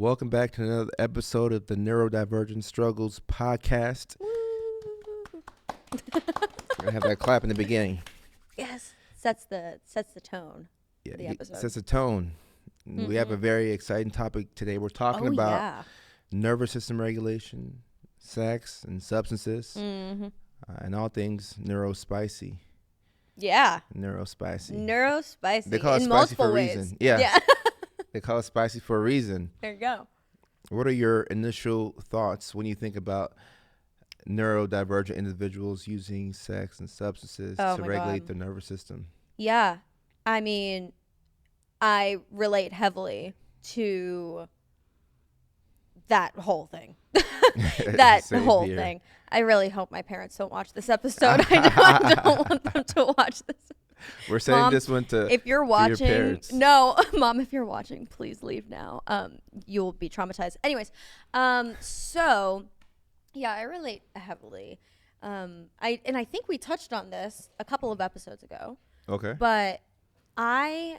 Welcome back to another episode of the Neurodivergent Struggles podcast. We're gonna have that clap in the beginning. Yes, sets the tone. Yeah, of the episode sets a tone. We have a very exciting topic today. We're talking about nervous system regulation, sex, and substances, and all things neurospicy. Yeah, Neurospicy. neurospicy. They call it in spicy for a ways. reason. Yeah. They call it spicy for a reason. There you go. What are your initial thoughts when you think about neurodivergent individuals using sex and substances to regulate their nervous system? Yeah. I mean, I relate heavily to that whole thing. That whole thing. I really hope my parents don't watch this episode. I don't want them to watch this. We're sending Mom, this one to if you're watching, your parents. No, Mom, if you're watching, please leave now. You'll be traumatized. Anyways, so yeah, I relate heavily. I think we touched on this a couple of episodes ago. Okay. But I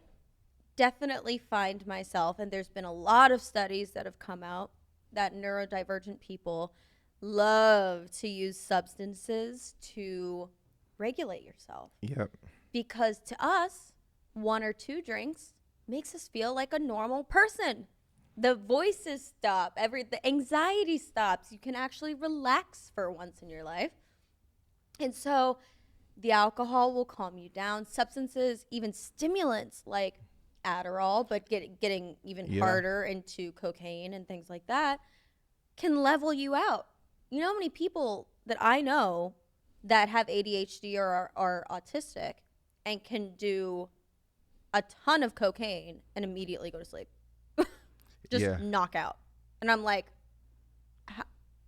definitely find myself, and there's been a lot of studies that have come out that neurodivergent people love to use substances to regulate yourself. Yep. Because to us, 1 or 2 drinks makes us feel like a normal person. The voices stop, the anxiety stops. You can actually relax for once in your life. And so the alcohol will calm you down. Substances, even stimulants like Adderall, but getting even harder into cocaine and things like that, can level you out. You know how many people that I know that have ADHD or are autistic and can do a ton of cocaine and immediately go to sleep. Just knock out. And I'm like,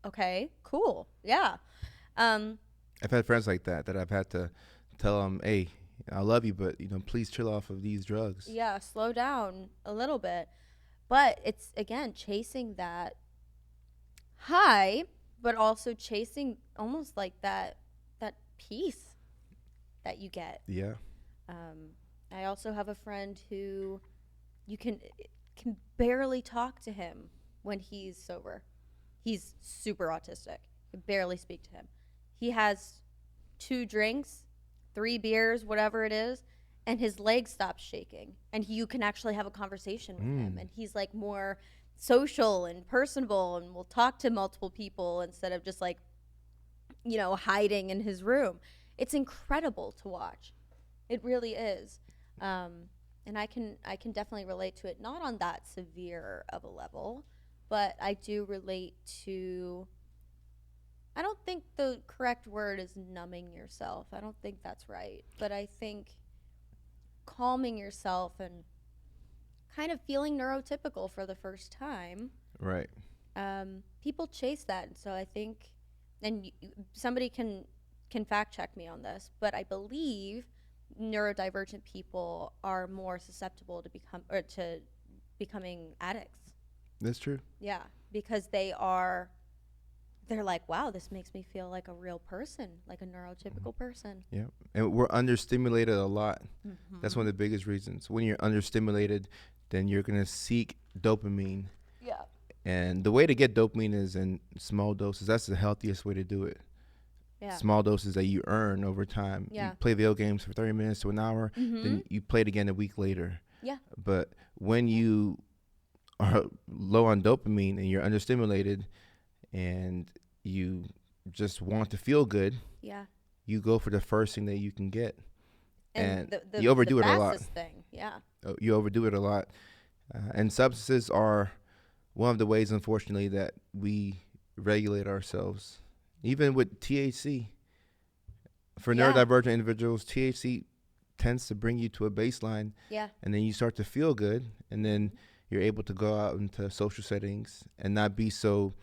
okay, cool. Yeah. I've had friends like that I've had to tell them, hey, I love you, but please chill off of these drugs. Yeah, slow down a little bit. But it's, again, chasing that high, but also chasing almost like that peace that you get. Yeah. I also have a friend who you can barely talk to him when he's sober. He's super autistic. You can barely speak to him. He has 2 drinks, 3 beers, whatever it is, and his leg stops shaking. And you can actually have a conversation with him. And he's like more social and personable and will talk to multiple people instead of just like, hiding in his room. It's incredible to watch. It really is. And I can definitely relate to it, not on that severe of a level, but I do relate to, I don't think the correct word is numbing yourself. I don't think that's right. But I think calming yourself and kind of feeling neurotypical for the first time. Right. People chase that. And so I think, and somebody can fact check me on this, but I believe neurodivergent people are more susceptible to becoming addicts. That's true. Yeah, because they're like, wow, this makes me feel like a real person, like a neurotypical person. Yeah, and we're understimulated a lot. That's one of the biggest reasons. When you're understimulated, then you're gonna seek dopamine. Yeah. And the way to get dopamine is in small doses. That's the healthiest way to do it. Yeah. Small doses that you earn over time. Yeah. You play video games for 30 minutes to an hour, then you play it again a week later. Yeah. But when you are low on dopamine and you're understimulated and you just want to feel good, you go for the first thing that you can get. And you overdo it a lot. Thing. Yeah. You overdo it a lot. And substances are one of the ways, unfortunately, that we regulate ourselves. Even with THC, for neurodivergent individuals, THC tends to bring you to a baseline. Yeah. And then you start to feel good. And then you're able to go out into social settings and not be so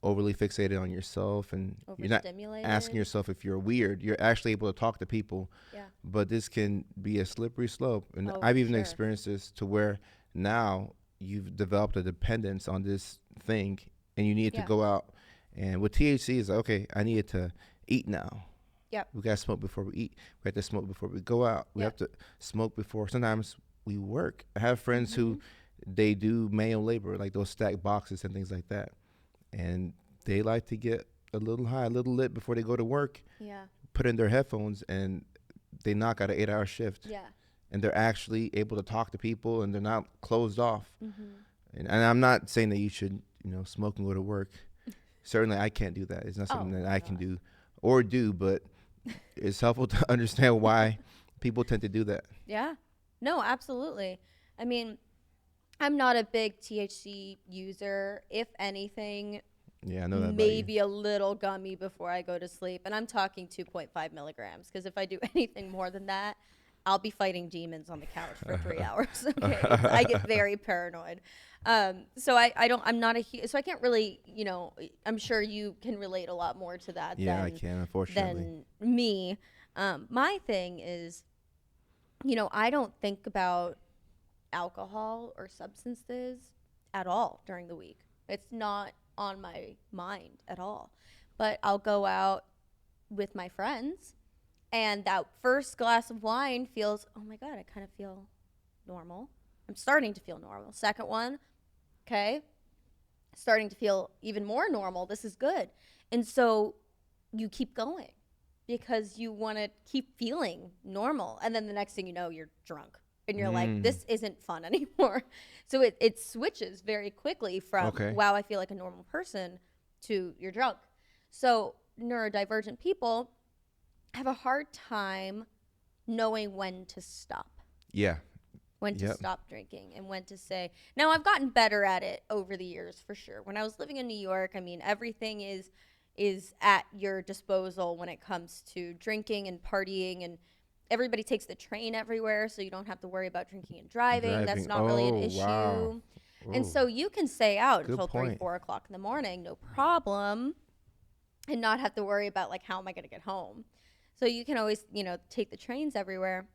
overly fixated on yourself. And you're not asking yourself if you're weird. You're actually able to talk to people. Yeah. But this can be a slippery slope. And I've even experienced this to where now you've developed a dependence on this thing and you need to go out. And with THC, it's like, okay, I need to eat now. Yep. We got to smoke before we eat. We have to smoke before we go out. We have to smoke before. Sometimes we work. I have friends who they do manual labor, like those stack boxes and things like that. And they like to get a little high, a little lit before they go to work, Yeah. put in their headphones, and they knock out an 8-hour shift. Yeah. And they're actually able to talk to people, and they're not closed off. Mm-hmm. And I'm not saying that you should, smoke and go to work. Certainly, I can't do that. It's not something that I can do or do, but it's helpful to understand why people tend to do that. Yeah. No, absolutely. I mean, I'm not a big THC user. If anything, Yeah, I know that maybe a little gummy before I go to sleep. And I'm talking 2.5 milligrams, because if I do anything more than that, I'll be fighting demons on the couch for 3 hours. Okay, I get very paranoid. So I'm not so I can't really, I'm sure you can relate a lot more to that. Yeah, I can, unfortunately. Than me. My thing is, I don't think about alcohol or substances at all during the week. It's not on my mind at all. But I'll go out with my friends, and that first glass of wine feels, oh my God, I kind of feel normal. I'm starting to feel normal. Second one, okay, starting to feel even more normal. This is good. And so you keep going because you want to keep feeling normal. And then the next thing you know, you're drunk. And you're like, this isn't fun anymore. So it switches very quickly from, wow, I feel like a normal person, to you're drunk. So neurodivergent people have a hard time knowing when to stop. Yeah. When to stop drinking and when to say. Now, I've gotten better at it over the years, for sure. When I was living in New York, I mean, everything is at your disposal when it comes to drinking and partying, and everybody takes the train everywhere, so you don't have to worry about drinking and driving. That's not really an issue. Wow. And so you can stay out Good until point. 3, 4 o'clock in the morning, no problem, and not have to worry about, like, how am I going to get home? So you can always, take the trains everywhere.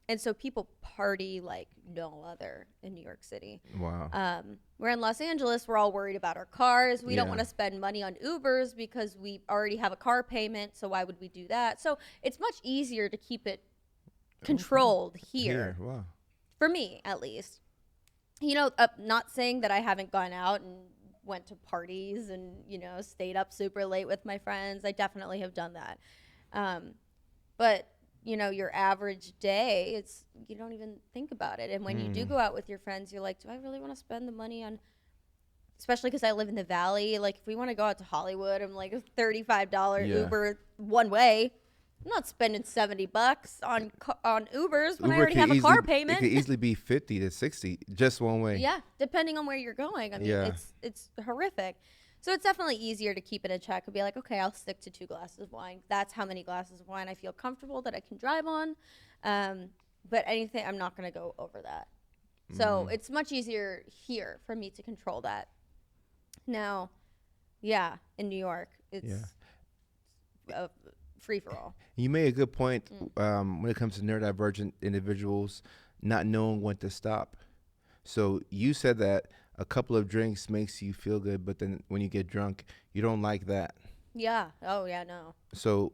And so people party like no other in New York City. Wow. We're in Los Angeles. We're all worried about our cars. We don't want to spend money on Ubers because we already have a car payment. So why would we do that? So it's much easier to keep it controlled here. Wow. For me, at least. Not saying that I haven't gone out and went to parties and, stayed up super late with my friends. I definitely have done that. But your average day, you don't even think about it. And when you do go out with your friends, you're like, do I really want to spend the money on, especially because I live in the Valley, like if we want to go out to Hollywood, I'm like a $35 Uber one way. I'm not spending $70 on Ubers when I already have a car payment. It could easily be 50 to 60 just one way. Yeah, depending on where you're going. I mean, it's horrific. So it's definitely easier to keep it in check and be like, okay, I'll stick to 2 glasses of wine. That's how many glasses of wine I feel comfortable that I can drive on. But anything, I'm not going to go over that. So it's much easier here for me to control that. Now, in New York, it's a free-for-all. You made a good point when it comes to neurodivergent individuals not knowing when to stop. So you said that a couple of drinks makes you feel good, but then when you get drunk, you don't like that. Yeah. Oh, yeah, no. So,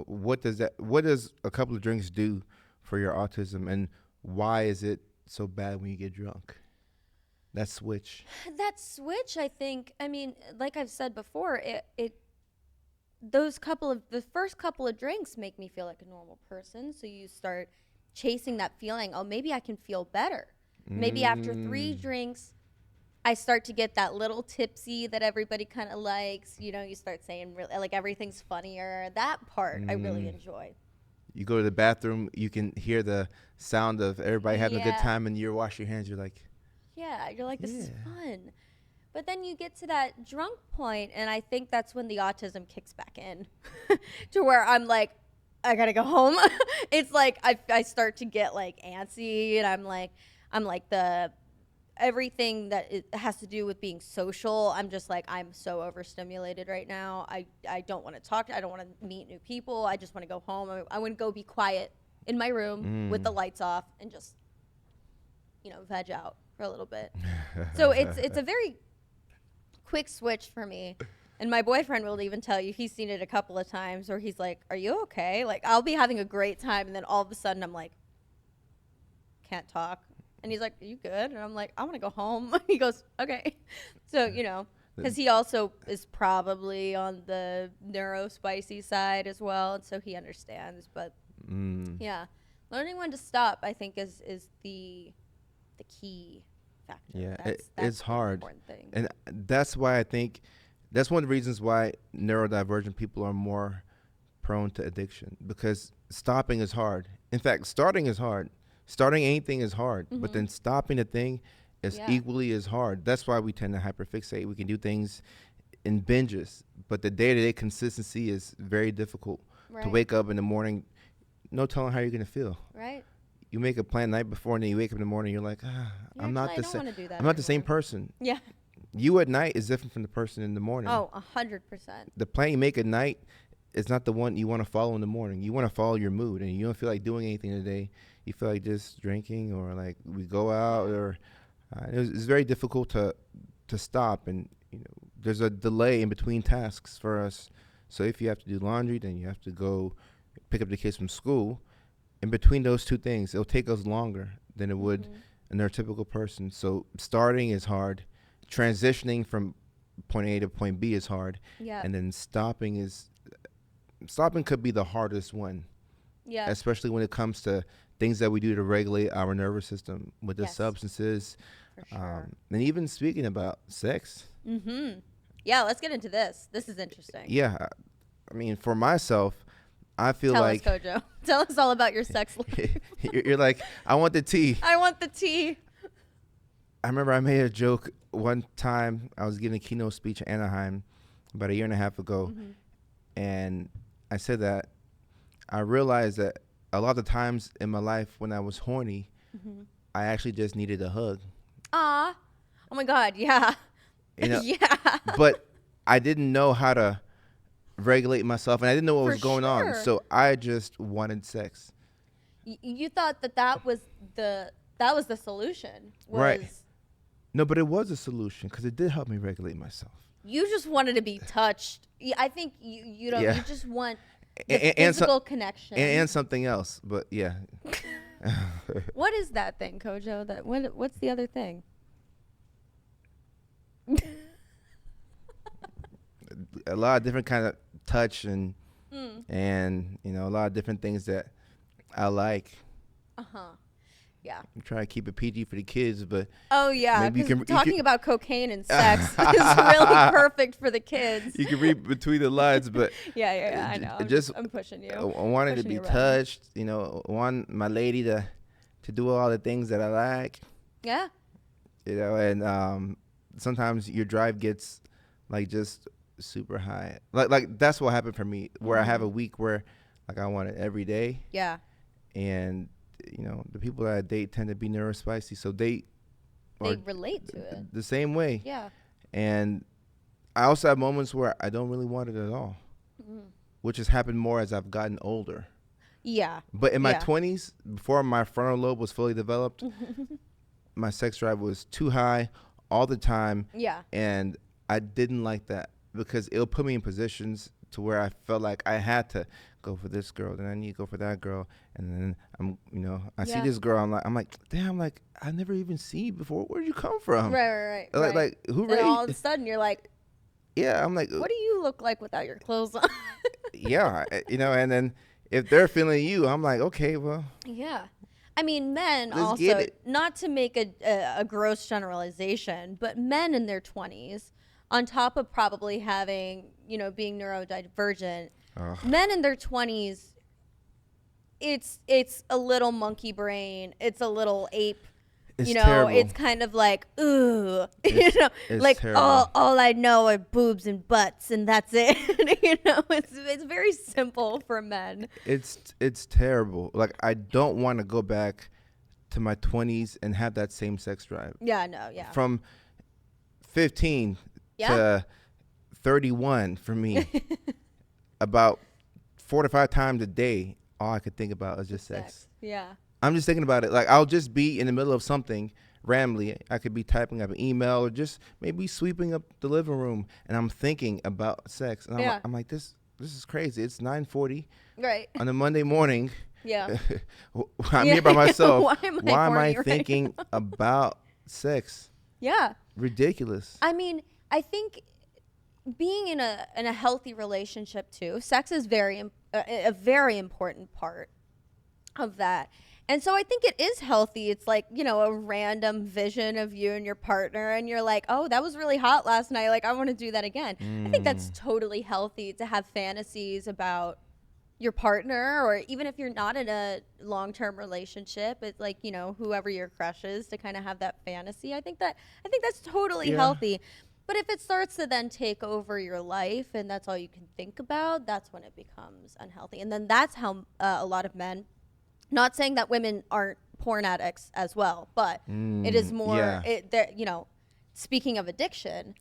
what does a couple of drinks do for your autism, and why is it so bad when you get drunk? That switch, I think, I mean, like I've said before, the first couple of drinks make me feel like a normal person. So you start chasing that feeling, oh, maybe I can feel better. Maybe after 3 drinks, I start to get that little tipsy that everybody kind of likes. You start saying, like, everything's funnier. That part I really enjoy. You go to the bathroom, you can hear the sound of everybody having a good time, and you wash your hands, you're like, this is fun. But then you get to that drunk point, and I think that's when the autism kicks back in to where I'm like, I got to go home. It's like I start to get, like, antsy, and I'm like everything that it has to do with being social, I'm just like, I'm so overstimulated right now. I don't want to talk. I don't want to meet new people. I just want to go home. I want to go be quiet in my room with the lights off and just, veg out for a little bit. So it's a very quick switch for me. And my boyfriend will even tell you, he's seen it a couple of times where he's like, are you okay? Like, I'll be having a great time, and then all of a sudden I'm like, can't talk. And he's like, are you good? And I'm like, I want to go home. He goes, okay. So, because he also is probably on the neurospicy side as well. And so he understands. But yeah, learning when to stop, I think, is the key factor. Yeah, That's it's the hard. important thing. And that's why I think that's one of the reasons why neurodivergent people are more prone to addiction, because stopping is hard. In fact, starting is hard. Starting anything is hard, but then stopping a thing is equally as hard. That's why we tend to hyperfixate. We can do things in binges, but the day-to-day consistency is very difficult. To wake up in the morning, no telling how you're going to feel. Right. You make a plan the night before, and then you wake up in the morning, you're like, I'm not the same. I'm not the same person. Yeah. You at night is different from the person in the morning. Oh, 100%. The plan you make at night is not the one you want to follow in the morning. You want to follow your mood, and you don't feel like doing anything today. You feel like just drinking, or like we go out, or it's very difficult to stop. And there's a delay in between tasks for us. So if you have to do laundry, then you have to go pick up the kids from school. In between those two things, it'll take us longer than it would a neurotypical person. So starting is hard. Transitioning from point A to point B is hard. Yeah. And then stopping could be the hardest one. Yeah. Especially when it comes to things that we do to regulate our nervous system with the substances. For sure. And even speaking about sex. Yeah, let's get into this. This is interesting. Yeah. I mean, for myself, I feel like... Tell us, Kojo. Tell us all about your sex life. You're like, I want the tea. I want the tea. I remember I made a joke one time. I was giving a keynote speech in Anaheim about a year and a half ago. And I said that I realized that a lot of times in my life when I was horny, I actually just needed a hug. Oh my God, yeah. Yeah. But I didn't know how to regulate myself, and I didn't know what was going on. So I just wanted sex. You thought that was the solution. Right. No, but it was a solution because it did help me regulate myself. You just wanted to be touched. I think you don't. You just want the physical connection and something else. But yeah. What is that thing, Kojo? What's the other thing? A lot of different kind of touch and a lot of different things that I like. Yeah. I'm trying to keep it PG for the kids, but because talking about cocaine and sex is really perfect for the You can read between the lines, but yeah, I know. I'm pushing you. I wanted to be touched. Want my lady to do all the things that I like. Yeah. And sometimes your drive gets like just super high. Like that's what happened for me, where I have a week where like I want it every day. Yeah. And the people that I date tend to be neurospicy, so they relate to it the same way. Yeah. And I also have moments where I don't really want it at all, which has happened more as I've gotten older. Yeah. But in my 20s, before my frontal lobe was fully developed, my sex drive was too high all the time. Yeah. And I didn't like that because it'll put me in positions to where I felt like I had to go for this girl, then I need to go for that girl, and then I see this girl, I'm like, damn, like I never even seen you before. Where'd you come from? Right. Like who? And all of a sudden you're like, yeah, I'm like, what do you look like without your clothes on? Yeah, and then if they're feeling you, I'm like, okay, well. Yeah. I mean, men also, not to make a gross generalization, but men in their 20s, on top of probably having, being neurodivergent, men in their 20s, it's a little monkey brain. It's a little ape. It's terrible. It's kind of like, ooh, it's like terrible. all I know are boobs and butts, and that's it. It's very simple for men. It's terrible. Like I don't want to go back to my 20s and have that same sex drive. Yeah, no, yeah. From 15 to 31 for me, about 4 to 5 times a day, all I could think about is just sex. Yeah. I'm just thinking about it. Like I'll just be in the middle of something randomly. I could be typing up an email or just maybe sweeping up the living room, and I'm thinking about sex. And I'm like, this is crazy. It's 9:40 right on a Monday morning, Yeah. I'm here by myself. Why am I horny thinking about sex? Yeah. Ridiculous. I mean, I think being in a healthy relationship too, sex is a very important part of that. And so I think it is healthy. It's like, a random vision of you and your partner, and you're like, oh, that was really hot last night. Like, I want to do that again. I think that's totally healthy to have fantasies about your partner, or even if you're not in a long-term relationship, it's like, whoever your crush is, to kind of have that fantasy. I think that's totally healthy. But if it starts to then take over your life and that's all you can think about, that's when it becomes unhealthy. And then that's how a lot of men, not saying that women aren't porn addicts as well, but it is more, speaking of addiction,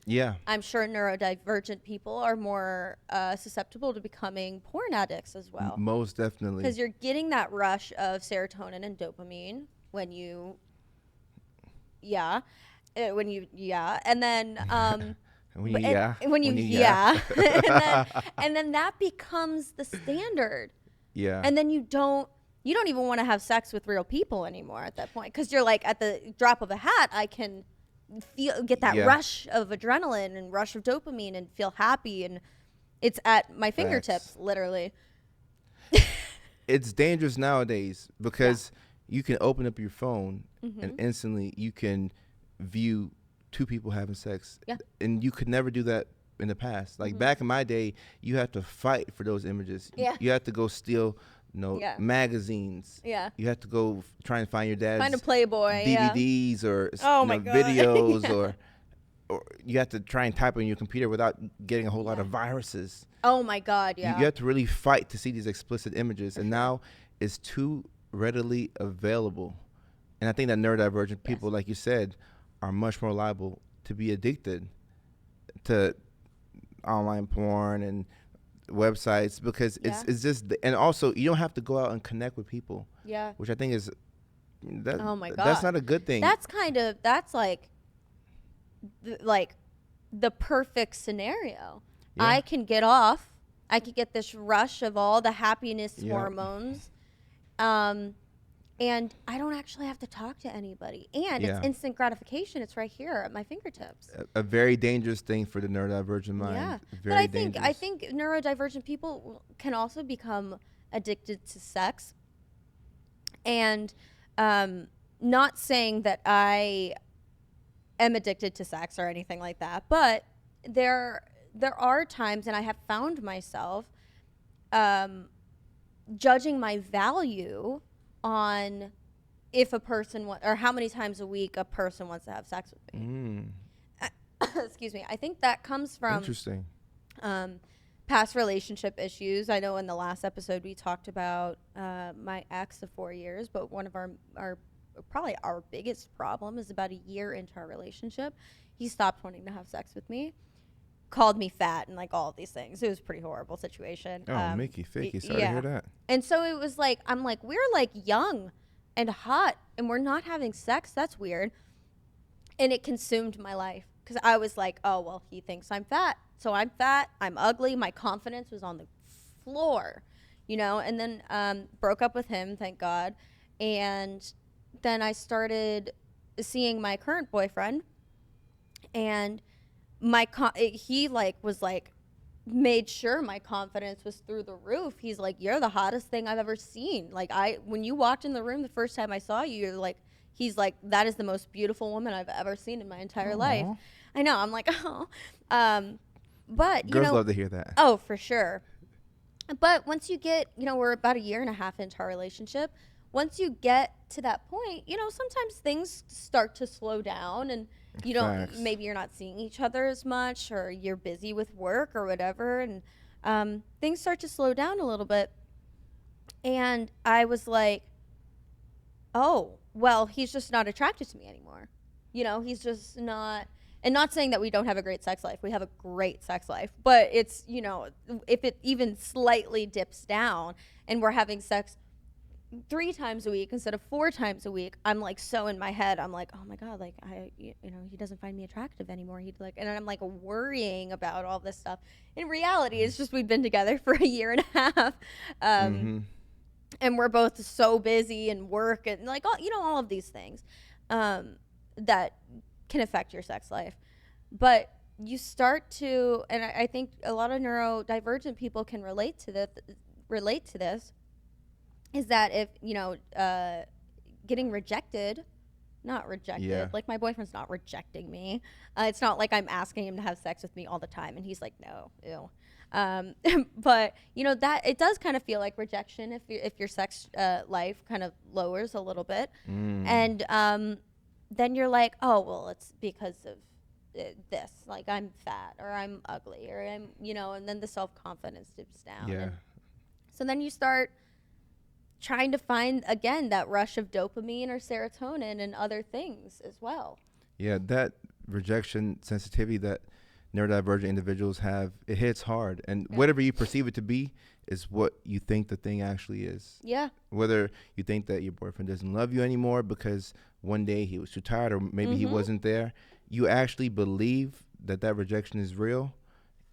I'm sure neurodivergent people are more susceptible to becoming porn addicts as well. Most definitely. Because you're getting that rush of serotonin and dopamine when you, and then and then that becomes the standard. And then you don't even want to have sex with real people anymore at that point, because you're like, at the drop of a hat, I can get that rush of adrenaline and rush of dopamine and feel happy, and it's at my fingertips, literally. It's dangerous nowadays because you can open up your phone and instantly you can view two people having sex, and you could never do that in the past. Like back in my day, you had to fight for those images. You had to go steal magazines. You had to go try and find your dad's find a Playboy DVDs or videos, or you have to try and type on your computer without getting a whole lot of viruses. Oh my God, you have to really fight to see these explicit images, and now it's too readily available. And I think that neurodivergent people, like you said, are much more liable to be addicted to online porn and websites, because it's just, and also you don't have to go out and connect with people, which I think is that. Oh my God, that's not a good thing. That's like the perfect scenario. I can get off, I could get this rush of all the happiness hormones, and I don't actually have to talk to anybody, and it's instant gratification. It's right here at my fingertips. A very dangerous thing for the neurodivergent mind. Yeah, but I think neurodivergent people can also become addicted to sex, and not saying that I am addicted to sex or anything like that, but there are times, and I have found myself judging my value on if a person or how many times a week a person wants to have sex with me. Excuse me. I think that comes from interesting past relationship issues. I know in the last episode we talked about my ex of 4 years, but one of our probably our biggest problem is about a year into our relationship, he stopped wanting to have sex with me, called me fat, and like all of these things. It was a pretty horrible situation. Oh, Mickey, Ficky, sorry to hear that. And so it was like, I'm like, we're like young and hot and we're not having sex. That's weird. And it consumed my life, because I was like, oh, well, he thinks I'm fat. So I'm fat, I'm ugly. My confidence was on the floor, and then broke up with him, thank God. And then I started seeing my current boyfriend, and he was made sure my confidence was through the roof. He's like, you're the hottest thing I've ever seen. Like, when you walked in the room the first time I saw you, you're like, he's like, that is the most beautiful woman I've ever seen in my entire life. I know. I'm like, oh. But girls love to hear that. Oh, for sure. But once you get, we're about a year and a half into our relationship. Once you get to that point, sometimes things start to slow down, and maybe you're not seeing each other as much, or you're busy with work or whatever, and things start to slow down a little bit. And I was like, oh, well, he's just not attracted to me anymore. He's just not. And not saying that we don't have a great sex life. We have a great sex life. But it's, if it even slightly dips down and we're having sex 3 times a week instead of 4 times a week, I'm like, so in my head, I'm like, oh my God, like, he doesn't find me attractive anymore. And I'm like worrying about all this stuff. In reality, it's just we've been together for a year and a half. and we're both so busy and work and like all, all of these things that can affect your sex life. But you start to, and I think a lot of neurodivergent people can relate to this, is that if getting rejected, not rejected, Yeah. like my boyfriend's not rejecting me. It's not like I'm asking him to have sex with me all the time and he's like, no, ew. But that it does kind of feel like rejection if your sex life kind of lowers a little bit. And then you're like, oh well, it's because of this, like I'm fat or I'm ugly or I'm and then the self-confidence dips down. Yeah. And so then you start trying to find again that rush of dopamine or serotonin and other things as well. Yeah, that rejection sensitivity that neurodivergent individuals have, it hits hard. And whatever you perceive it to be is what you think the thing actually is. Yeah. Whether you think that your boyfriend doesn't love you anymore because one day he was too tired or maybe he wasn't there, you actually believe that rejection is real,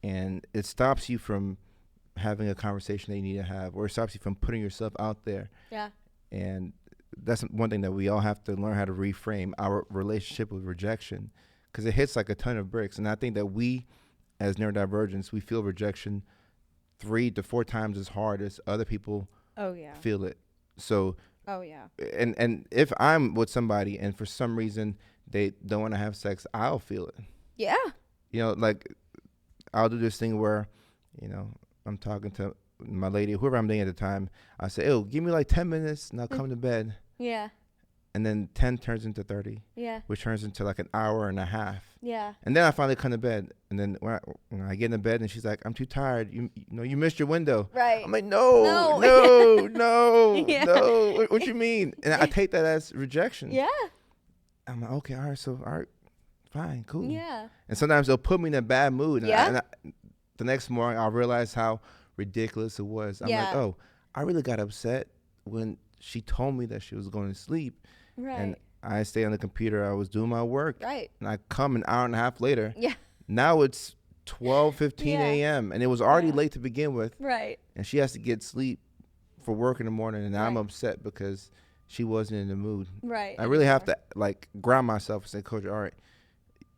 and it stops you from having a conversation that you need to have, or it stops you from putting yourself out there. Yeah. And that's one thing that we all have to learn how to reframe our relationship with rejection, because it hits like a ton of bricks. And I think that we, as neurodivergents, we feel rejection 3 to 4 times as hard as other people feel it. So, and if I'm with somebody and for some reason they don't want to have sex, I'll feel it. Yeah. Like I'll do this thing where, I'm talking to my lady, whoever I'm dating at the time. I say, "Oh, give me like 10 minutes and I'll come to bed." Yeah. And then 10 turns into 30. Yeah. Which turns into like an hour and a half. Yeah. And then I finally come to bed. And then when I get in bed and she's like, "I'm too tired. You missed your window." Right. I'm like, no. What you mean? And I take that as rejection. Yeah. I'm like, okay, all right, fine, cool. Yeah. And sometimes they'll put me in a bad mood. Yeah. And the next morning I'll realize how ridiculous it was. I'm like, oh, I really got upset when she told me that she was going to sleep. Right. And I stay on the computer. I was doing my work. Right. And I come an hour and a half later. Yeah. Now it's 12:15 a.m. and it was already late to begin with. Right. And she has to get sleep for work in the morning, and I'm upset because she wasn't in the mood. Right. I really have to like ground myself and say, "Kojo, all right.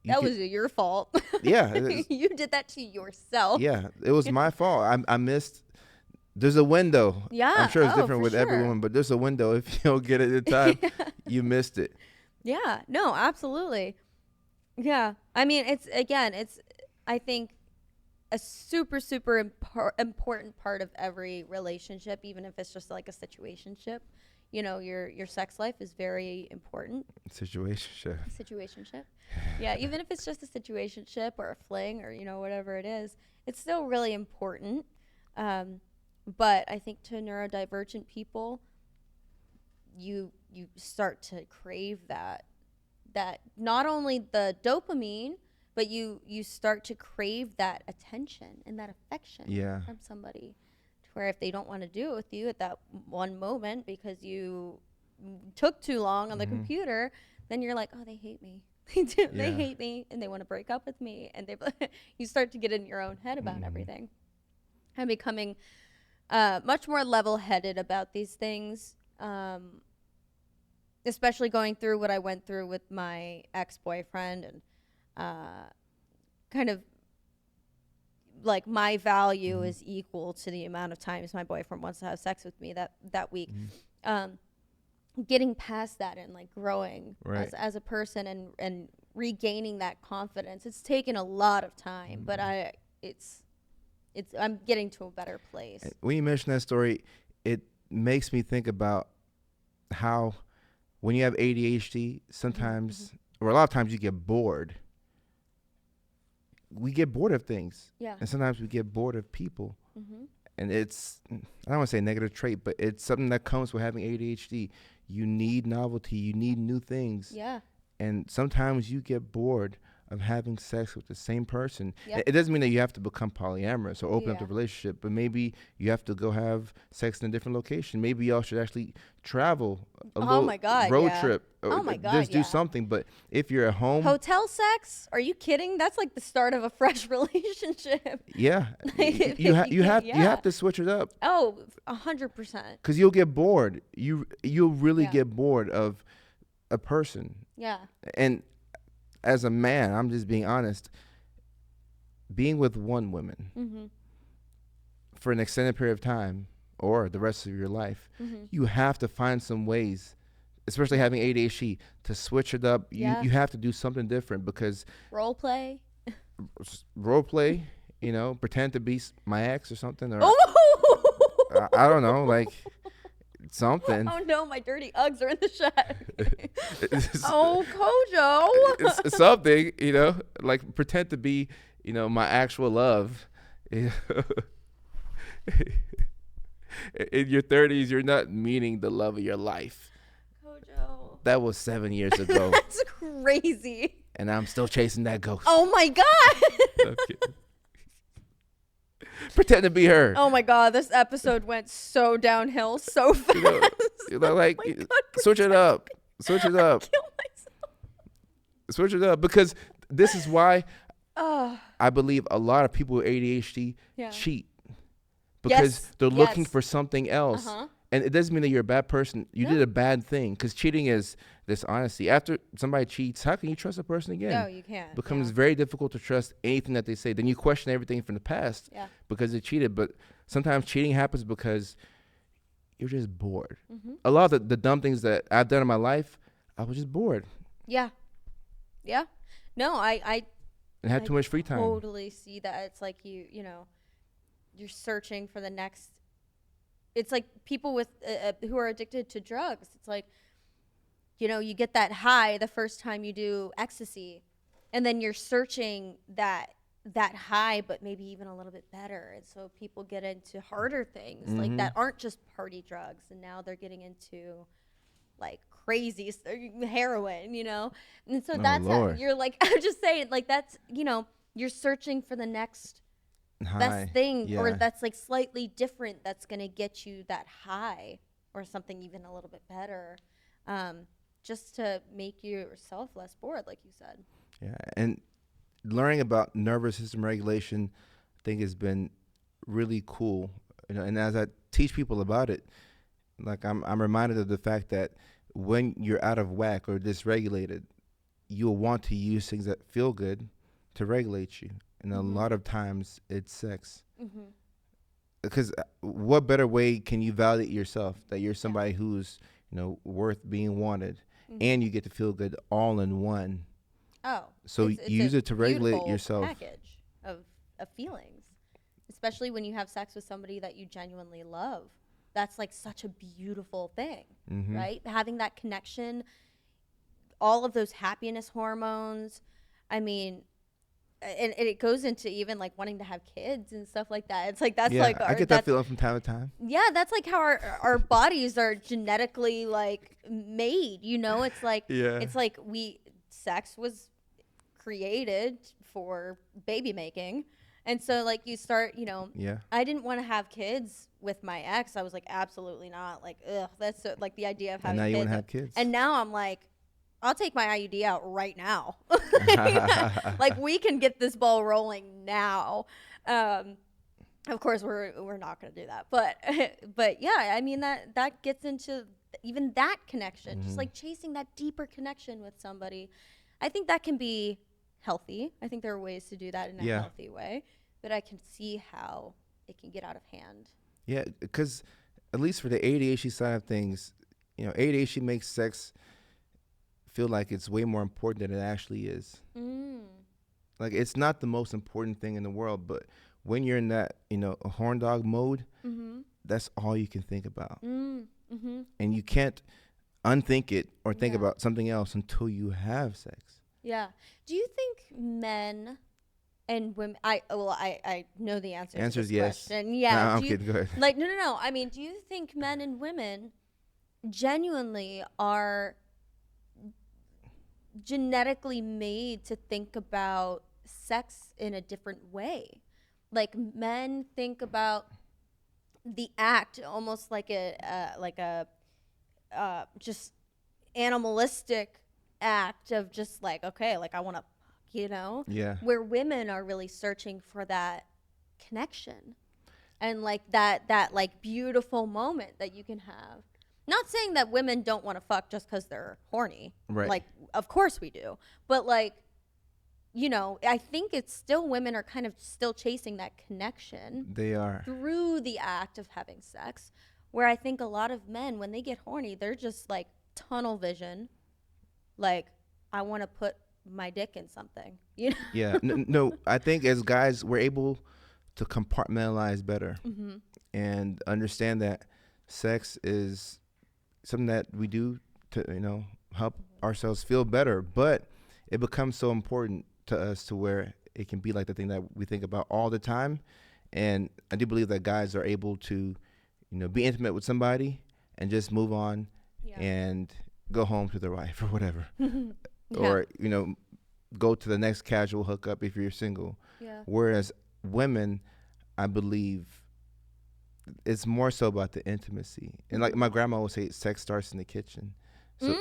That was your fault." Yeah. You did that to yourself. Yeah. It was my fault. I missed. There's a window. Yeah. I'm sure it's different with everyone, but there's a window. If you don't get it at the time, you missed it. Yeah. No, absolutely. Yeah. I mean, it's I think a super, super important part of every relationship, even if it's just like a situationship. Your sex life is very important. Situationship. Yeah, even if it's just a situationship or a fling or, whatever it is, it's still really important. But I think to neurodivergent people, you start to crave that not only the dopamine, but you start to crave that attention and that affection from somebody. Where if they don't want to do it with you at that one moment because you took too long on the computer, then you're like, oh, they hate me. They hate me and they want to break up with me. And you start to get in your own head about everything. I'm becoming much more level-headed about these things, especially going through what I went through with my ex-boyfriend and kind of like my value is equal to the amount of times my boyfriend wants to have sex with me that week. Getting past that and like growing as a person and regaining that confidence. It's taken a lot of time, but I'm getting to a better place. When you mention that story, it makes me think about how when you have ADHD, sometimes or a lot of times you get bored. We get bored of things. Yeah. And sometimes we get bored of people. And it's, I don't want to say a negative trait, but it's something that comes with having ADHD. You need novelty. You need new things. Yeah. And sometimes you get bored of having sex with the same person. Yep. It doesn't mean that you have to become polyamorous or open up the Yeah. relationship, but maybe you have to go have sex in a different location. Maybe y'all should actually travel a Oh little my God, road yeah. trip, or Oh my God, just do yeah. something. But if you're at home, Hotel sex? Are you kidding? That's like the start of a fresh relationship. yeah, Like, if you you can't, you have to switch it up, Oh, 100%. because you'll get bored. You'll really Yeah. get bored of a person. Yeah. And as a man, I'm just being honest, being with one woman Mm-hmm. for an extended period of time or the rest of your life, Mm-hmm. you have to find some ways, especially having ADHD, to switch it up. Yeah. You have to do something different, because Role play. role play, pretend to be my ex or something, or Oh! I don't know, like something. Oh no, my dirty Uggs are in the shed. It's- Oh, Kojo. it's something, like pretend to be, my actual love. In your 30s, you're not meeting the love of your life. Kojo. That was 7 years ago, That's crazy. and I'm still chasing that ghost. Oh my God. Okay. Pretend to be her. Oh my God, this episode went so downhill so fast. Like, Oh my God, switch it up. Switch it up. Kill myself. Switch it up, because this is why Oh, I believe a lot of people with ADHD yeah. cheat, because Yes, they're looking yes. for something else. Uh-huh. And it doesn't mean that you're a bad person. You No. did a bad thing, because cheating is dishonesty. After somebody cheats, how can you trust a person again? No, you can't. It becomes Yeah. very difficult to trust anything that they say. Then you question everything from the past Yeah. because they cheated. But sometimes cheating happens because you're just bored. Mm-hmm. A lot of the dumb things that I've done in my life, I was just bored Yeah. Yeah. No, I and had I too much free time. totally see that. It's like you're searching for the next. It's like people with who are addicted to drugs. It's like, you get that high the first time you do ecstasy, and then you're searching that high, but maybe even a little bit better. And so people get into harder things like that aren't just party drugs, and now they're getting into like crazy heroin, And so Oh, that's how Lord. you're like, I'm just saying, like that's you're searching for the next High. best thing, or Yeah. that's like slightly different, that's gonna get you that high, or something even a little bit better, just to make yourself less bored, like you said. Yeah, and learning about nervous system regulation, I think, has been really cool. And as I teach people about it, like I'm reminded of the fact that when you're out of whack or dysregulated, you'll want to use things that feel good to regulate you. And a lot of times it's sex. Mm-hmm. Because what better way can you validate yourself that you're somebody who's, worth being wanted, and you get to feel good all in one. Oh, So it's you use a it to regulate beautiful yourself. package of feelings, especially when you have sex with somebody that you genuinely love. That's like such a beautiful thing, right? Having that connection, all of those happiness hormones. I mean, and it goes into even like wanting to have kids and stuff like that. It's like that's like I get that feeling from time to time. yeah, that's like how our bodies are genetically like made. It's like Yeah. it's like sex was created for baby making. And so like you start, Yeah. I didn't want to have kids with my ex. I was like, absolutely not. Like, ugh, that's so, like the idea of having And now kids. you want to have kids. And now I'm like, I'll take my IUD out right now. Like we can get this ball rolling now. Of course we're not going to do that. But yeah, I mean that gets into even that connection, just like chasing that deeper connection with somebody. I think that can be healthy. I think there are ways to do that in a healthy way, but I can see how it can get out of hand. Yeah, because at least for the ADHD side of things, ADHD makes sex feel like it's way more important than it actually is. Like it's not the most important thing in the world, but when you're in that, horn dog mode, that's all you can think about. And you can't unthink it or think about something else until you have sex. Yeah. Do you think men and women? I know the answer. Answer to is this yes. question. Yeah. Nah, I'm kidding. Go ahead. Like no. I mean, do you think men and women genuinely are genetically made to think about sex in a different way. Like men think about the act almost like a just animalistic act of just like, okay, like I want to, Yeah. where women are really searching for that connection and like that like beautiful moment that you can have. Not saying that women don't want to fuck just because they're horny. Right. Like, of course we do. But like, I think it's still women are kind of still chasing that connection They are. through the act of having sex. Where I think a lot of men, when they get horny, they're just like tunnel vision. Like, I want to put my dick in something, Yeah. No, I think as guys, we're able to compartmentalize better Mm-hmm. and understand that sex is something that we do to, help ourselves feel better. But it becomes so important to us to where it can be like the thing that we think about all the time. And I do believe that guys are able to, be intimate with somebody and just move on Yeah. and go home to their wife or whatever. Yeah. Or, go to the next casual hookup if you're single. Yeah. Whereas women, I believe, it's more so about the intimacy. And like my grandma would say, sex starts in the kitchen. So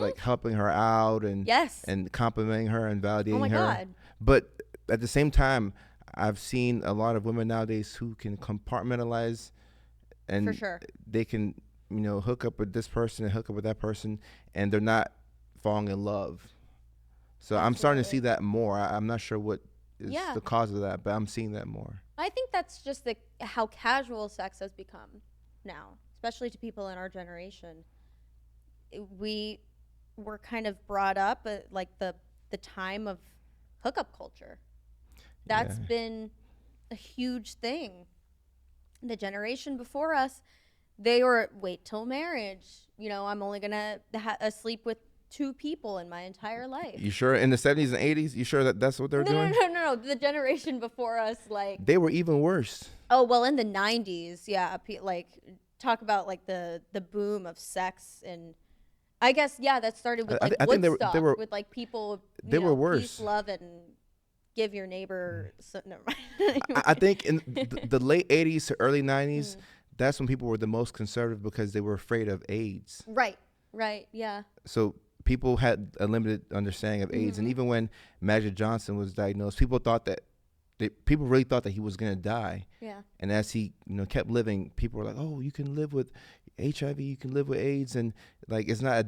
like helping her out and Yes. and complimenting her and validating Oh my her. God. But at the same time, I've seen a lot of women nowadays who can compartmentalize, and For sure. they can, hook up with this person and hook up with that person, and they're not falling in love. So I'm starting to see Absolutely. that more. I'm not sure what is Yeah. the cause of that, but I'm seeing that more. I think that's just how casual sex has become now, especially to people in our generation. We were kind of brought up at like the time of hookup culture. That's Yeah. been a huge thing. The generation before us, they were wait till marriage. I'm only gonna sleep with 2 people in my entire life. You sure in the 70s and 80s? You sure that that's what they're doing? No. The generation before us, like, They were even worse. oh well, in the 90s, yeah, like talk about like the boom of sex, and I guess that started with like I think Woodstock, they were with like people, they were worse. peace, love, and give your neighbor. Never mind. I think in the late 80s to early 90s, that's when people were the most conservative because they were afraid of AIDS. Right, yeah. So people had a limited understanding of AIDS, and even when Magic Johnson was diagnosed, people really thought that he was gonna die. Yeah. And as he kept living, people were like, "Oh, you can live with HIV, you can live with AIDS," and like it's not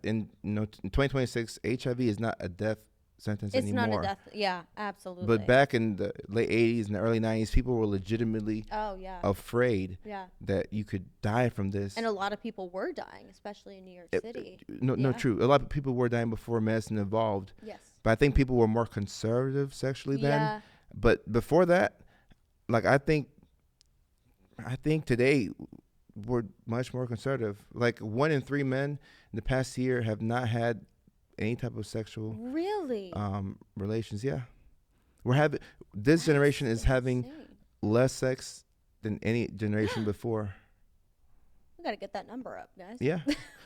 in in 2026, HIV is not a death sentence It's anymore. not a death. Yeah, absolutely. But back in the late 80s and the early 90s, people were legitimately afraid that you could die from this. And a lot of people were dying, especially in New York City. No, true. A lot of people were dying before medicine evolved. Yes. But I think people were more conservative sexually then. Yeah. But before that, like I think today we're much more conservative. Like 1 in 3 men in the past year have not had any type of sexual Really? relations. Yeah. This generation is having less sex than any generation before. We got to get that number up, guys. Yeah.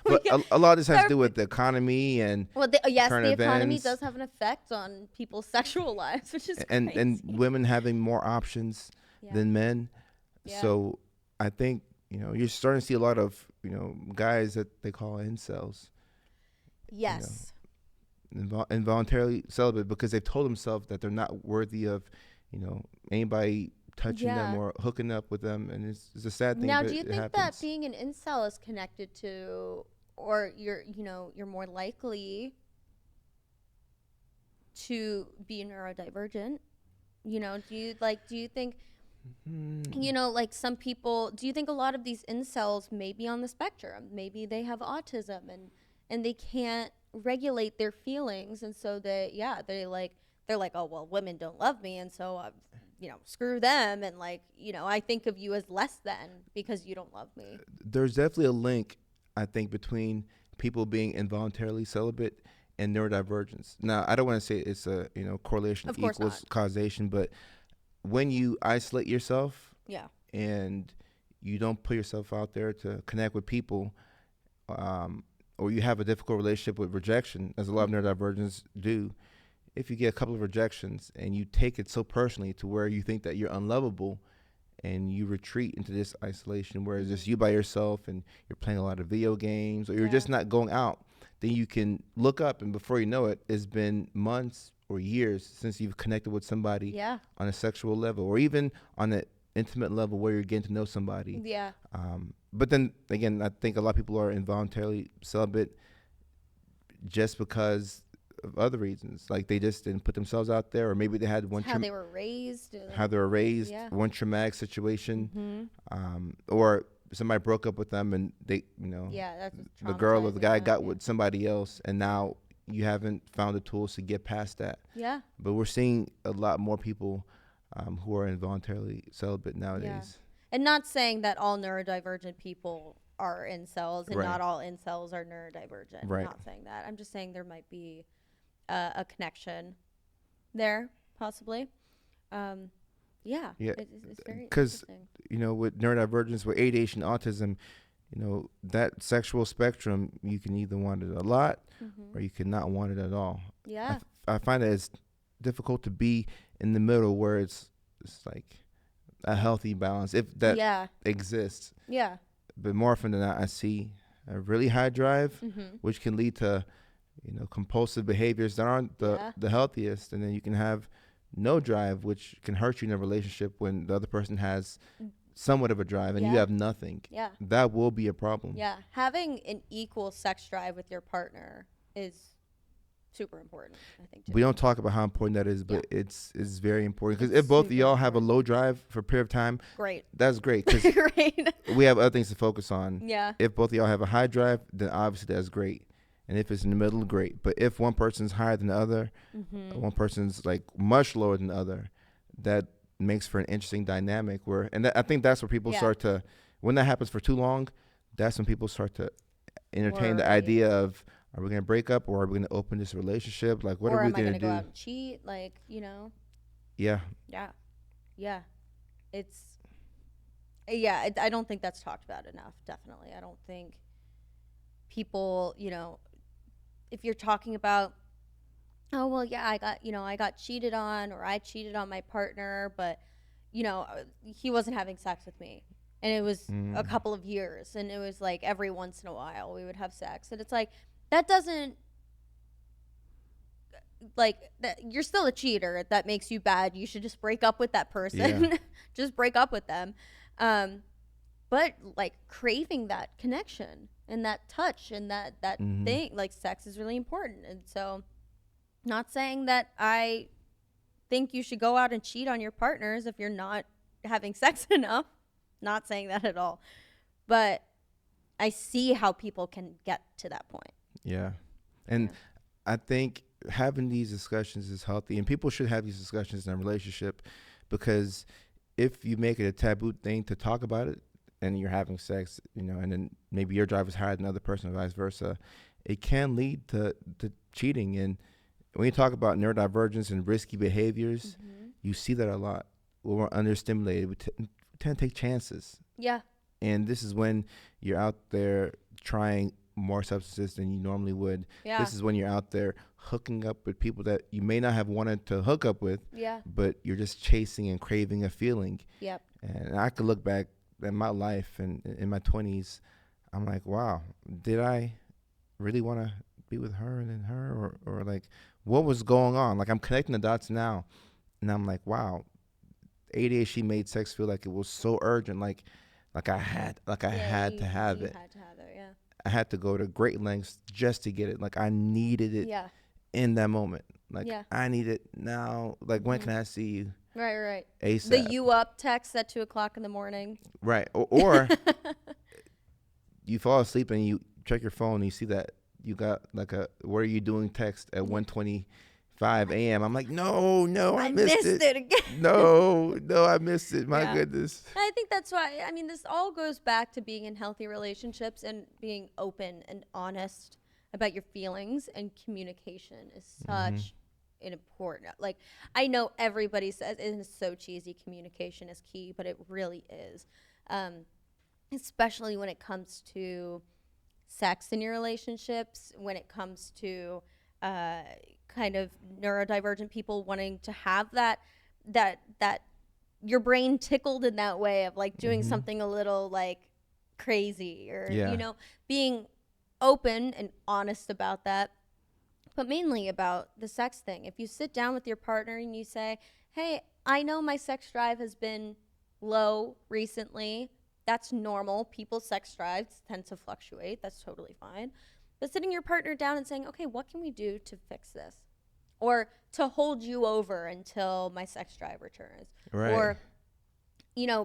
But a lot of this has to do with the economy and yes, current the economy events. does have an effect on people's sexual lives, which is and crazy. women having more options than men. Yeah. So I think you're starting to see a lot of guys that they call incels. Yes. Involuntarily celibate because they've told themselves that they're not worthy of anybody touching them or hooking up with them, and it's a sad thing. Now, but do you it think happens. that being an incel is connected to, or you're more likely to be neurodivergent? Do you think like some people, do you think a lot of these incels may be on the spectrum? Maybe they have autism and they can't regulate their feelings, and so they're like, oh well, women don't love me, and so screw them, and I think of you as less than because you don't love me. There's definitely a link, I think, between people being involuntarily celibate and neurodivergence. Now, I don't want to say it's a correlation equals not. causation, but when you isolate yourself, and you don't put yourself out there to connect with people, or you have a difficult relationship with rejection, as a lot of neurodivergents do, if you get a couple of rejections and you take it so personally to where you think that you're unlovable and you retreat into this isolation where it's just you by yourself and you're playing a lot of video games or you're just not going out, then you can look up and before you know it, it's been months or years since you've connected with somebody on a sexual level or even on an intimate level where you're getting to know somebody. Yeah. But then again, I think a lot of people are involuntarily celibate just because of other reasons. Like they just didn't put themselves out there, or maybe they had how they were raised. One traumatic situation, or somebody broke up with them and they, that's the girl or the guy got yeah. with somebody else, and now you haven't found the tools to get past that. Yeah. But we're seeing a lot more people who are involuntarily celibate nowadays. Yeah. And not saying that all neurodivergent people are incels and not all incels are neurodivergent. Right. I'm not saying that. I'm just saying there might be a connection there, possibly. It's very interesting. With neurodivergence, with ADHD and autism, that sexual spectrum, you can either want it a lot or you can not want it at all. Yeah. I find that it's difficult to be in the middle where it's like a healthy balance, if that exists. Yeah. But more often than not, I see a really high drive, which can lead to, compulsive behaviors that aren't the healthiest. And then you can have no drive, which can hurt you in a relationship when the other person has somewhat of a drive and you have nothing. Yeah. That will be a problem. Yeah. Having an equal sex drive with your partner is super important, I think, too. We don't talk about how important that is, but it's very important, because if both of y'all have a low drive for a period of time, great. That's great, because we have other things to focus on. Yeah. If both of y'all have a high drive, then obviously that's great. And if it's in the middle, great. But if one person's higher than the other, one person's like much lower than the other, that makes for an interesting dynamic I think that's where people start to, when that happens for too long, that's when people start to entertain the idea of, are we going to break up, or are we going to open this relationship? Like, what are we going to do? Or am I going to go out and cheat? Like, Yeah. Yeah. Yeah. I don't think that's talked about enough, definitely. I don't think people, if you're talking about, oh, well, yeah, I got cheated on, or I cheated on my partner, but, he wasn't having sex with me. And it was a couple of years, and it was like every once in a while we would have sex. And it's like, that doesn't, like, that you're still a cheater. That makes you bad. You should just break up with that person. Yeah. Just break up with them. But like craving that connection and that touch and that thing, like, sex is really important. And so, not saying that I think you should go out and cheat on your partners if you're not having sex enough. Not saying that at all. But I see how people can get to that point. Yeah. And I think having these discussions is healthy, and people should have these discussions in a relationship, because if you make it a taboo thing to talk about it and you're having sex, and then maybe your drive is higher than the other person, or vice versa, it can lead to cheating. And when you talk about neurodivergence and risky behaviors, you see that a lot. When we're understimulated, we tend to take chances. Yeah. And this is when you're out there trying more substances than you normally would. Yeah. This is when you're out there hooking up with people that you may not have wanted to hook up with, but you're just chasing and craving a feeling. Yep. And I could look back at my life and in my 20s, I'm like, wow, did I really want to be with her and then her, or like, what was going on? Like, I'm connecting the dots now, and I'm like, wow, ADHD made sex feel like it was so urgent, like I had to have it. I had to go to great lengths just to get it. Like, I needed it in that moment. Like, I need it now. Like, when can I see you? Right. ASAP. The you up text at 2:00 in the morning. Right. Or you fall asleep and you check your phone and you see that you got like a, what are you doing text at 1:25 a.m. I'm like, no, I missed it again. No, I missed it. My goodness. I think that's why, this all goes back to being in healthy relationships and being open and honest about your feelings, and communication is such an important, like, I know everybody says, and it's so cheesy, communication is key, but it really is. Especially when it comes to sex in your relationships, when it comes to kind of neurodivergent people wanting to have that your brain tickled in that way of like doing something a little like crazy, or Yeah. being open and honest about that, but mainly about the sex thing. If you sit down with your partner and you say, hey, I know my sex drive has been low recently. That's normal. People's sex drives tend to fluctuate. That's totally fine. But sitting your partner down and saying, okay, what can we do to fix this? Or to hold you over until my sex drive returns. Right. Or,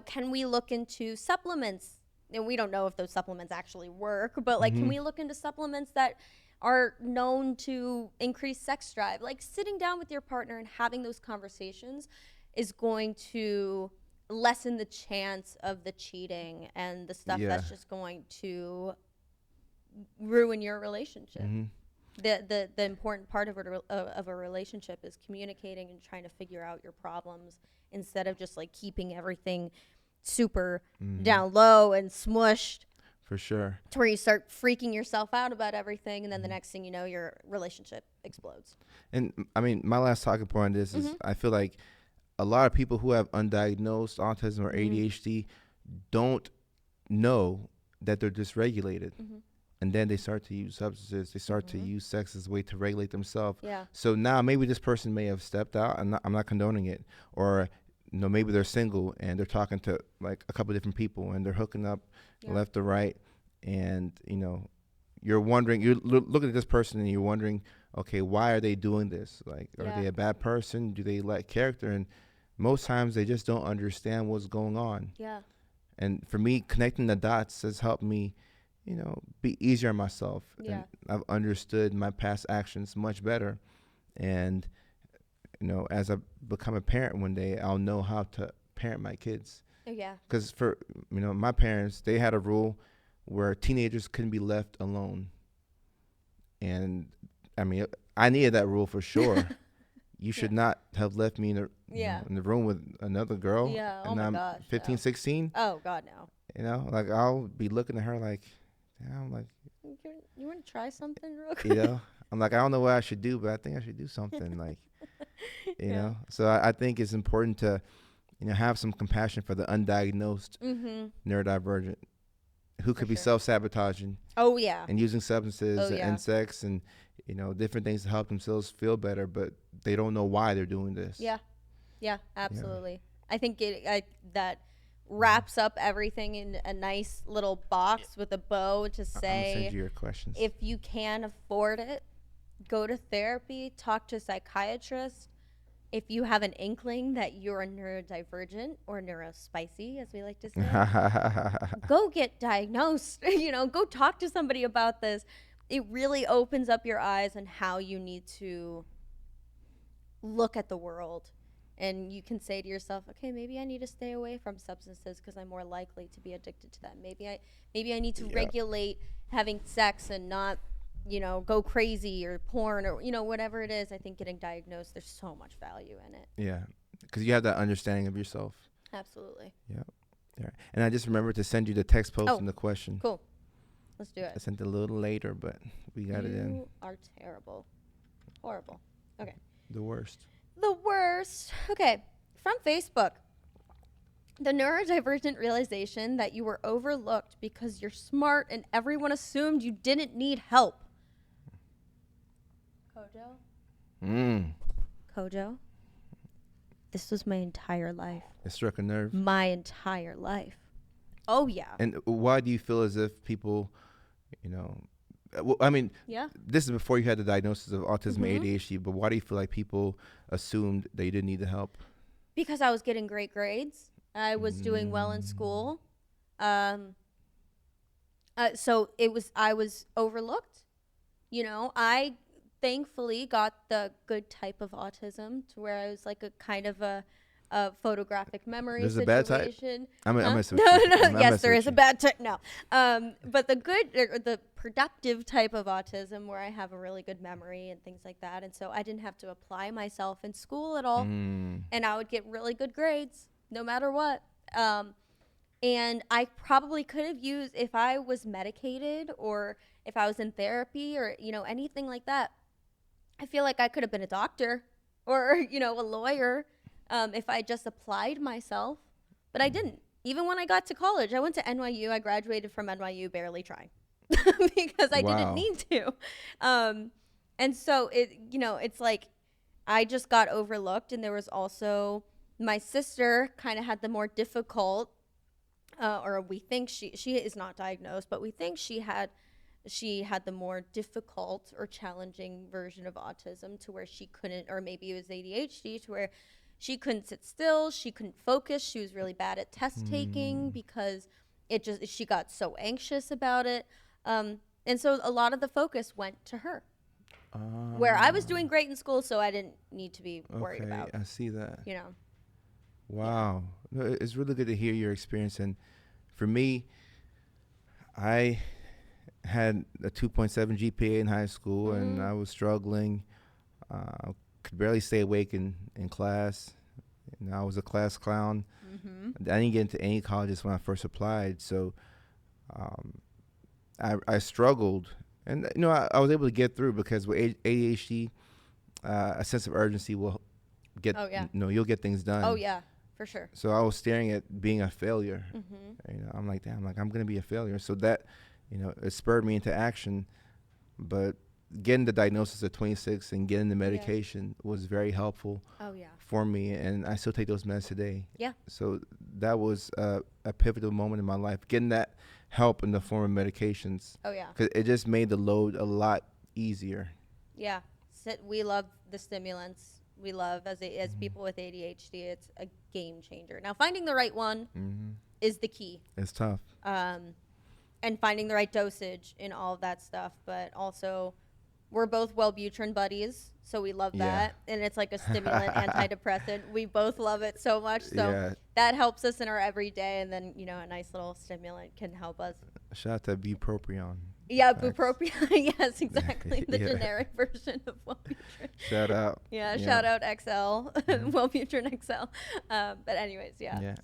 can we look into supplements? And we don't know if those supplements actually work, but like, can we look into supplements that are known to increase sex drive? Like, sitting down with your partner and having those conversations is going to lessen the chance of the cheating and the stuff that's just going to ruin your relationship. The important part of a relationship is communicating and trying to figure out your problems, instead of just like keeping everything super down low and smushed. For sure. To where you start freaking yourself out about everything, and then the next thing you know, your relationship explodes. And I mean, my last talking point on this is I feel like a lot of people who have undiagnosed autism or ADHD don't know that they're dysregulated. And then they start to use substances. They start to use sex as a way to regulate themselves. Yeah. So now maybe this person may have stepped out. I'm not condoning it. Or maybe they're single and they're talking to like a couple of different people and they're hooking up left or right. And, you're wondering, you're looking at this person and you're wondering, okay, why are they doing this? Like, are they a bad person? Do they lack character? And most times they just don't understand what's going on. Yeah. And for me, connecting the dots has helped me, be easier on myself. Yeah. And I've understood my past actions much better. And, as I become a parent one day, I'll know how to parent my kids. Oh, yeah. Because for, my parents, they had a rule where teenagers couldn't be left alone. And, I mean, I needed that rule for sure. You should not have left me in the room with another girl. Yeah. Oh, and my I'm gosh. 15, no. 16. Oh, God, no. Like I'll be looking at her like, I'm like, you want to try something real quick? I'm like, I don't know what I should do, but I think I should do something. Like, so I think it's important to, have some compassion for the undiagnosed neurodivergent who could be self-sabotaging. Oh, yeah. And using substances and sex and, different things to help themselves feel better, but they don't know why they're doing this. Yeah. Yeah, absolutely. I think that wraps up everything in a nice little box with a bow to say, I'm gonna send you your questions. If you can afford it, go to therapy, talk to a psychiatrist. If you have an inkling that you're a neurodivergent or neurospicy, as we like to say, go get diagnosed. Go talk to somebody about this. It really opens up your eyes on how you need to look at the world. And you can say to yourself, okay, maybe I need to stay away from substances because I'm more likely to be addicted to them. Maybe I need to regulate having sex and not, go crazy, or porn, or, whatever it is. I think getting diagnosed, there's so much value in it. Yeah, because you have that understanding of yourself. Absolutely. Yeah. And I just remembered to send you the text post and the question. Cool. Let's do it. I sent it a little later, but we got it in. You are terrible. Horrible. Okay. The worst. The worst. Okay. From Facebook. The neurodivergent realization that you were overlooked because you're smart and everyone assumed you didn't need help. Kojo? This was my entire life. It struck a nerve. My entire life. Oh, yeah. And why do you feel as if people, I mean, this is before you had the diagnosis of autism and ADHD, but why do you feel like people assumed that you didn't need the help? Because I was getting great grades. I was doing well in school. So I was overlooked. I thankfully got the good type of autism to where I was like a kind of a photographic memory There's situation. a bad type? I'm messing No, with you. yes, there is a bad type. No. But the good, or the productive type of autism where I have a really good memory and things like that. And so I didn't have to apply myself in school at all. And I would get really good grades no matter what. And I probably could have used, if I was medicated or if I was in therapy or, anything like that, I feel like I could have been a doctor or, a lawyer, if I just applied myself. But I didn't. Even when I got to college, I went to NYU. I graduated from NYU barely trying because I didn't Wow. need to. And so it's like I just got overlooked. And there was also my sister kind of had the more difficult, or we think she is not diagnosed, but we think she had the more difficult or challenging version of autism, to where she couldn't, or maybe it was ADHD, to where she couldn't sit still, she couldn't focus, she was really bad at test taking because she got so anxious about it. And so a lot of the focus went to her, where I was doing great in school, so I didn't need to be worried Okay, about, I see that. you know. Wow. No, it's really good to hear your experience. And for me, I had a 2.7 GPA in high school, and I was struggling. Could barely stay awake in class. And I was a class clown. I didn't get into any colleges when I first applied, so I struggled. And I was able to get through because with ADHD, a sense of urgency will get. Oh yeah. You'll get things done. Oh yeah, for sure. So I was staring at being a failure. I'm like, damn, like I'm gonna be a failure. So that, it spurred me into action. But getting the diagnosis at 26 and getting the medication was very helpful. Oh yeah. For me, and I still take those meds today. Yeah. So that was a pivotal moment in my life, getting that help in the form of medications. Oh yeah. Because it just made the load a lot easier. Yeah. We love the stimulants. We love, as people with ADHD, it's a game changer. Now, finding the right one is the key. It's tough. And finding the right dosage in all of that stuff. But also, we're both Wellbutrin buddies, so we love that. And it's like a stimulant, antidepressant. We both love it so much. So that helps us in our everyday. And then, a nice little stimulant can help us. Shout out to bupropion. Yeah, bupropion. Yes, exactly. The generic version of Wellbutrin. Shout out. Yeah, shout out XL, Wellbutrin XL. But anyways,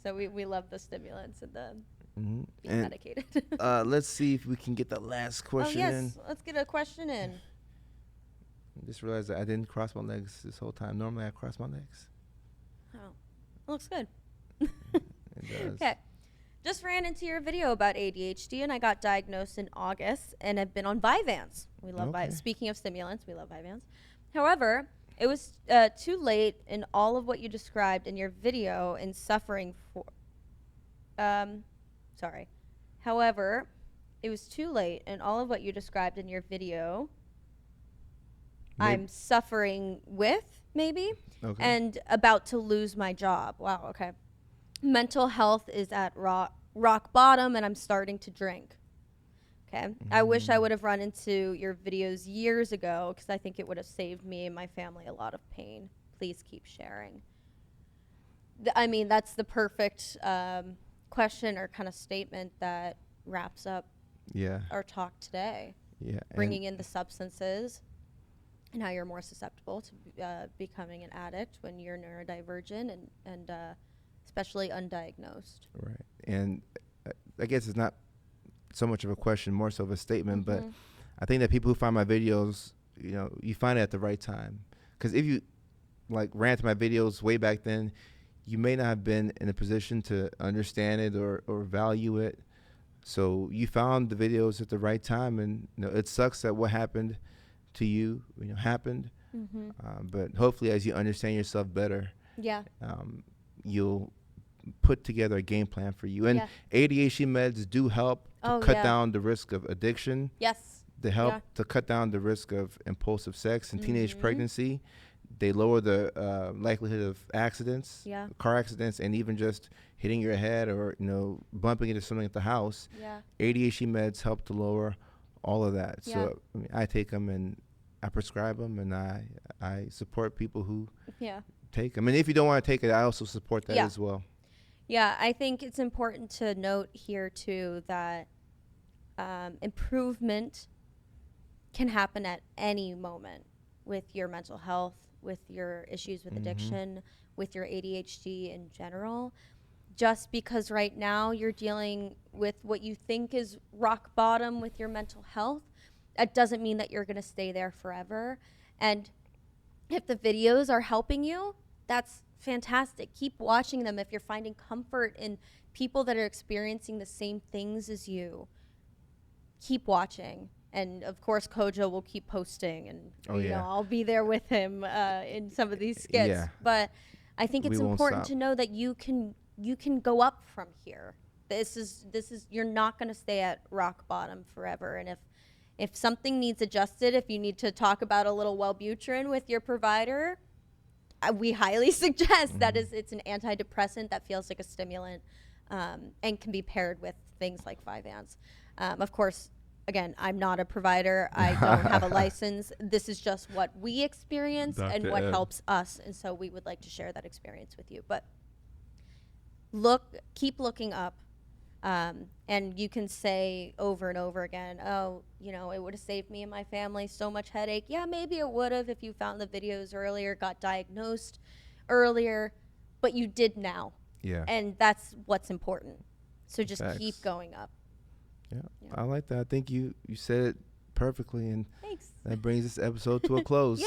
so we love the stimulants and the being medicated. Let's see if we can get the last question in. Let's get a question in. I just realized that I didn't cross my legs this whole time. Normally I cross my legs. Oh, it looks good. It does. Okay. Just ran into your video about ADHD, and I got diagnosed in August and have been on Vyvanse. We love Speaking of stimulants, we love Vyvanse. However, it was too late in all of what you described in your video in suffering for... However, it was too late in all of what you described in your video... I'm suffering with, maybe, and about to lose my job. Wow, okay. Mental health is at rock bottom, and I'm starting to drink. Okay. I wish I would have run into your videos years ago, because I think it would have saved me and my family a lot of pain. Please keep sharing. That's the perfect question or kind of statement that wraps up our talk today. Yeah. Bringing in the substances. And how you're more susceptible to becoming an addict when you're neurodivergent and especially undiagnosed. Right. And I guess it's not so much of a question, more so of a statement, but I think that people who find my videos, you find it at the right time. Because if you ran to my videos way back then, you may not have been in a position to understand it or value it. So you found the videos at the right time, and it sucks that what happened to you, happened. But hopefully, as you understand yourself better, you'll put together a game plan for you. And ADHD meds do help to cut down the risk of addiction. Yes. They help to cut down the risk of impulsive sex and teenage pregnancy. They lower the likelihood of accidents, car accidents, and even just hitting your head or bumping into something at the house. ADHD meds help to lower all of that. So I take them and I prescribe them, and I support people who take them. And if you don't want to take it, I also support that as well. Yeah, I think it's important to note here too that improvement can happen at any moment with your mental health, with your issues with addiction, with your ADHD in general. just because right now you're dealing with what you think is rock bottom with your mental health, that doesn't mean that you're going to stay there forever. And if the videos are helping you, that's fantastic. Keep watching them if you're finding comfort in people that are experiencing the same things as you. Keep watching. And of course, Kojo will keep posting, and I'll be there with him in some of these skits. Yeah. But I think it's We won't important stop. to know that you can go up from here. This is you're not going to stay at rock bottom forever. And if something needs adjusted, if you need to talk about a little Wellbutrin with your provider, we highly suggest that it's an antidepressant that feels like a stimulant, and can be paired with things like 5-ANS. Of course, again, I'm not a provider. I don't have a license. This is just what we experience and Dr. what Ed. helps us. And so we would like to share that experience with you. But keep looking up. And you can say over and over again, oh, it would have saved me and my family so much headache. Yeah, maybe it would have if you found the videos earlier, got diagnosed earlier, but you did now. Yeah. And that's what's important. So just Facts. keep going up. Yeah. I like that. I think you said it perfectly, and Thanks. that brings this episode to a close. Yay!